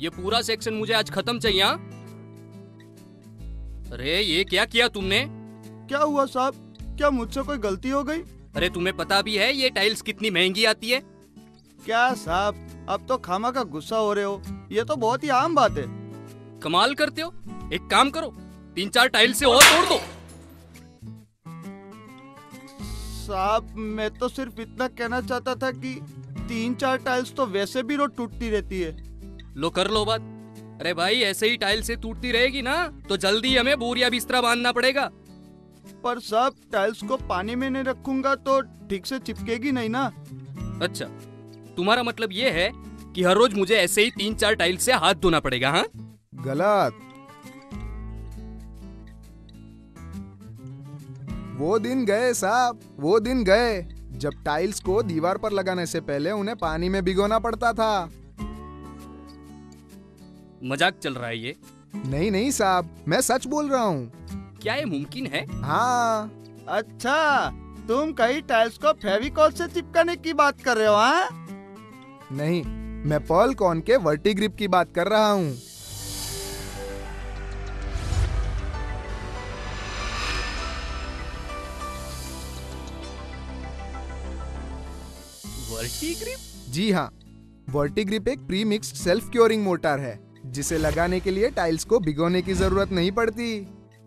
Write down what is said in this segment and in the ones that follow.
ये पूरा सेक्शन मुझे आज खत्म चाहिए। हाँ? अरे ये क्या किया तुमने? क्या हुआ साहब? क्या मुझसे कोई गलती हो गई? अरे तुम्हें पता भी है ये टाइल्स कितनी महंगी आती है? क्या साहब, अब तो खामा का गुस्सा हो रहे हो। ये तो बहुत ही आम बात है। कमाल करते हो। एक काम करो, 3-4 टाइल्स से और तोड़ दो। साहब मैं तो सिर्फ इतना कहना चाहता था कि 3-4 टाइल्स तो वैसे भी रोज टूटती रहती है। लो कर लो बात। अरे भाई ऐसे ही टाइल्स से टूटती रहेगी ना तो जल्दी हमें बोरिया बिस्तरा बांधना पड़ेगा। पर साहब टाइल्स को पानी में नहीं रखूंगा तो ठीक से चिपकेगी नहीं ना। अच्छा, तुम्हारा मतलब ये है कि हर रोज मुझे ऐसे ही 3-4 टाइल्स से हाथ धोना पड़ेगा? हाँ, गलत। वो दिन गए साहब, वो दिन गए जब टाइल्स को दीवार पर लगाने से पहले उन्हें पानी में भिगोना पड़ता था। मजाक चल रहा है ये? नहीं नहीं साहब, मैं सच बोल रहा हूँ। क्या ये मुमकिन है? हाँ। अच्छा, तुम कहीं टाइल्स को फेविकॉल से चिपकाने की बात कर रहे हो? हाँ नहीं, मैं पर्ल कॉन के वर्टिग्रिप की बात कर रहा हूँ। वर्टिग्रिप? जी हाँ, वर्टिग्रिप एक pre mixed self curing mortar है जिसे लगाने के लिए टाइल्स को भिगोने की जरूरत नहीं पड़ती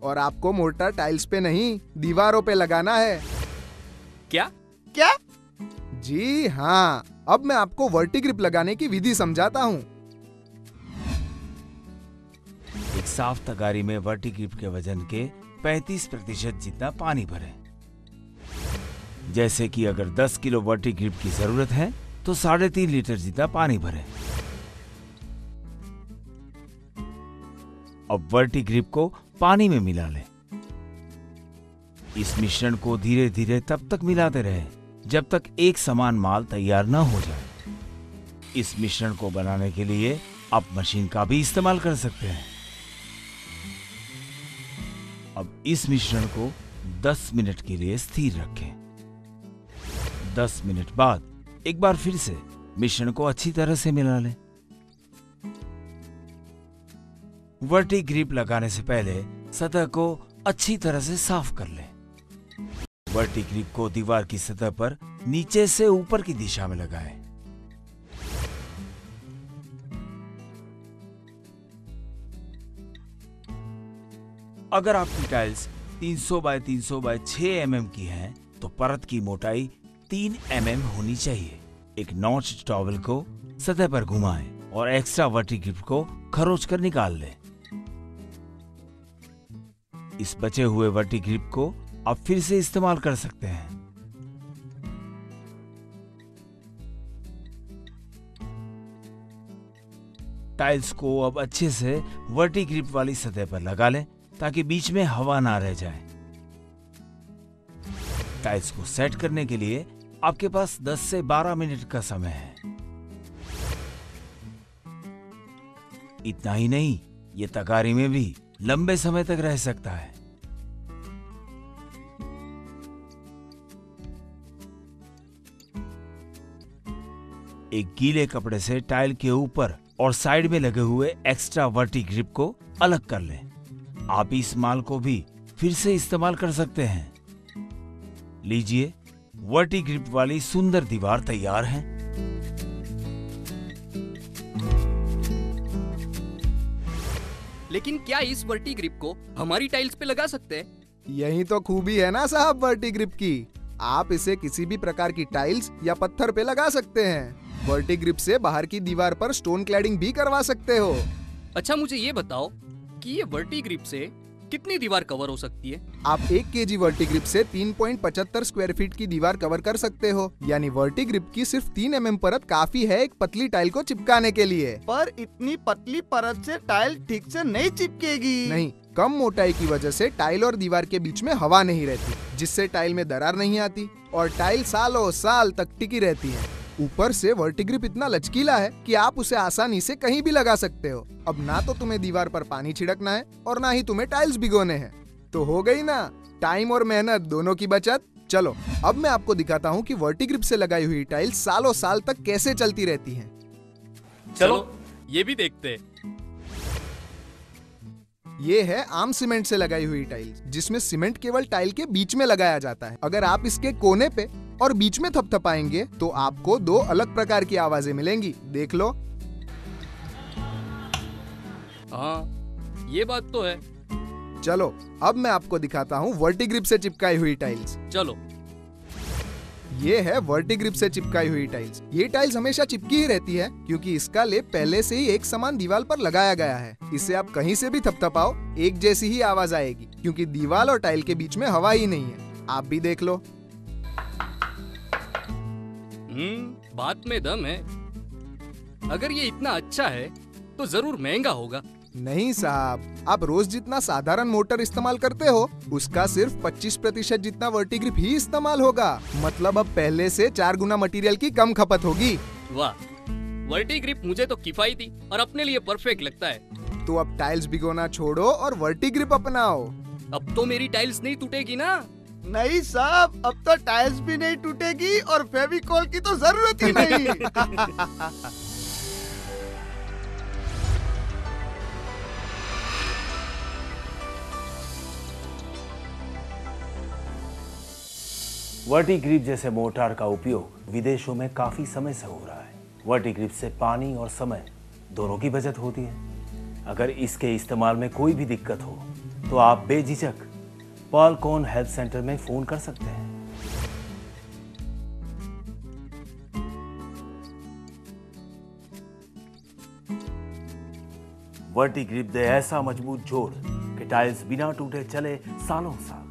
और आपको मोर्टार टाइल्स पे नहीं दीवारों पे लगाना है। क्या? क्या? जी हाँ, अब मैं आपको वर्टिग्रिप लगाने की विधि समझाता हूँ। एक साफ तगारी में वर्टिग्रिप के वजन के 35% जितना पानी भरें। जैसे कि अगर 10 किलो वर्टिग्रिप की जरूरत है तो 3.5 लीटर जितना पानी भरें। अब वर्टिग्रिप को पानी में मिला लें। इस मिश्रण को धीरे धीरे तब तक मिलाते रहें जब तक एक समान माल तैयार न हो जाए। इस मिश्रण को बनाने के लिए आप मशीन का भी इस्तेमाल कर सकते हैं। अब इस मिश्रण को 10 मिनट के लिए स्थिर रखें। 10 मिनट बाद एक बार फिर से मिश्रण को अच्छी तरह से मिला लें। वर्टिग्रिप लगाने से पहले सतह को अच्छी तरह से साफ कर लें। वर्टिग्रिप को दीवार की सतह पर नीचे से ऊपर की दिशा में लगाएं। अगर आपकी टाइल्स 300 बाय 300 बाय 6 mm की है तो परत की मोटाई 3 mm होनी चाहिए। एक नॉच टॉवल को सतह पर घुमाएं और एक्स्ट्रा वर्टिग्रिप को खरोच कर निकाल लें। इस बचे हुए वर्टिग्रिप को आप फिर से इस्तेमाल कर सकते हैं। टाइल्स को अब अच्छे से वर्टिग्रिप वाली सतह पर लगा लें ताकि बीच में हवा ना रह जाए। टाइल्स को सेट करने के लिए आपके पास 10 से 12 मिनट का समय है। इतना ही नहीं, ये तगारी में भी लंबे समय तक रह सकता है। एक गीले कपड़े से टाइल के ऊपर और साइड में लगे हुए एक्स्ट्रा वर्टिग्रिप को अलग कर लें। आप इस माल को भी फिर से इस्तेमाल कर सकते हैं। लीजिए, वर्टिग्रिप वाली सुंदर दीवार तैयार है। लेकिन क्या इस वर्टिग्रिप को हमारी टाइल्स पे लगा सकते हैं? यही तो खूबी है ना साहब वर्टिग्रिप की। आप इसे किसी भी प्रकार की टाइल्स या पत्थर पे लगा सकते हैं। वर्टिग्रिप से बाहर की दीवार पर स्टोन क्लैडिंग भी करवा सकते हो। अच्छा मुझे ये बताओ कि ये वर्टिग्रिप से कितनी दीवार कवर हो सकती है? आप 1 kg वर्टिग्रिप से 3.75 स्क्वायर फीट की दीवार कवर कर सकते हो। यानी वर्टिग्रिप की सिर्फ 3 mm परत काफी है एक पतली टाइल को चिपकाने के लिए। पर इतनी पतली परत से टाइल ठीक से नहीं चिपकेगी। नहीं, कम मोटाई की वजह से टाइल और दीवार के बीच में हवा नहीं रहती, जिससे टाइल में दरार नहीं आती और टाइल सालों साल तक टिकी रहती है। ऊपर से वर्टिग्रिप इतना लचकीला है कि आप उसे आसानी से कहीं भी लगा सकते हो। अब ना तो तुम्हें दीवार पर पानी छिड़कना है और ना ही तुम्हें टाइल्स भिगोने हैं। तो हो गई ना टाइम और मेहनत दोनों की बचत। चलो अब मैं आपको दिखाता हूँ कि वर्टिग्रिप से लगाई हुई टाइल्स सालों साल तक कैसे चलती रहती हैं। चलो ये भी देखते हैं। ये है आम सीमेंट से लगाई हुई टाइल्स, जिसमें सीमेंट केवल टाइल के बीच में लगाया जाता है। अगर आप इसके कोने पे और बीच में थपथपाएंगे तो आपको दो अलग प्रकार की आवाजें मिलेंगी। देख लो। हाँ, ये बात तो है। चलो अब मैं आपको दिखाता हूँ वर्टिग्रिप से चिपकाई हुई टाइल्स। चलो। ये है वर्टिग्रिप से चिपकाई हुई टाइल्स। ये टाइल्स हमेशा चिपकी ही रहती है क्योंकि इसका लेप पहले से ही एक समान दीवार पर लगाया गया है। इसे आप कहीं से भी थपथपाओ, एक जैसी ही आवाज आएगी क्योंकि दीवार और टाइल के बीच में हवा ही नहीं है। आप भी देख लो। बात में दम है। अगर ये इतना अच्छा है तो जरूर महंगा होगा। नहीं साहब, आप रोज जितना साधारण मोटर इस्तेमाल करते हो उसका सिर्फ 25% जितना वर्टिग्रिप ही इस्तेमाल होगा। मतलब अब पहले से 4 गुना मटेरियल की कम खपत होगी। वाह, वर्टिग्रिप मुझे तो किफायती और अपने लिए परफेक्ट लगता है। तो अब टाइल्स भिगोना छोड़ो और वर्टिग्रिप अपनाओ। अब तो मेरी टाइल्स नहीं टूटेगी ना? नहीं साहब, अब तो टाइल्स भी नहीं टूटेगी और फेविकॉल की तो जरूरत ही नहीं। वर्टिग्रिप जैसे मोर्टार का उपयोग विदेशों में काफी समय से हो रहा है। वर्टिग्रिप से पानी और समय दोनों की बचत होती है। अगर इसके इस्तेमाल में कोई भी दिक्कत हो तो आप बेझिझक पॉलकॉन हेल्थ सेंटर में फोन कर सकते हैं। वर्टिग्रिप दे ऐसा मजबूत जोड़ कि टाइल्स बिना टूटे चले सालों साल।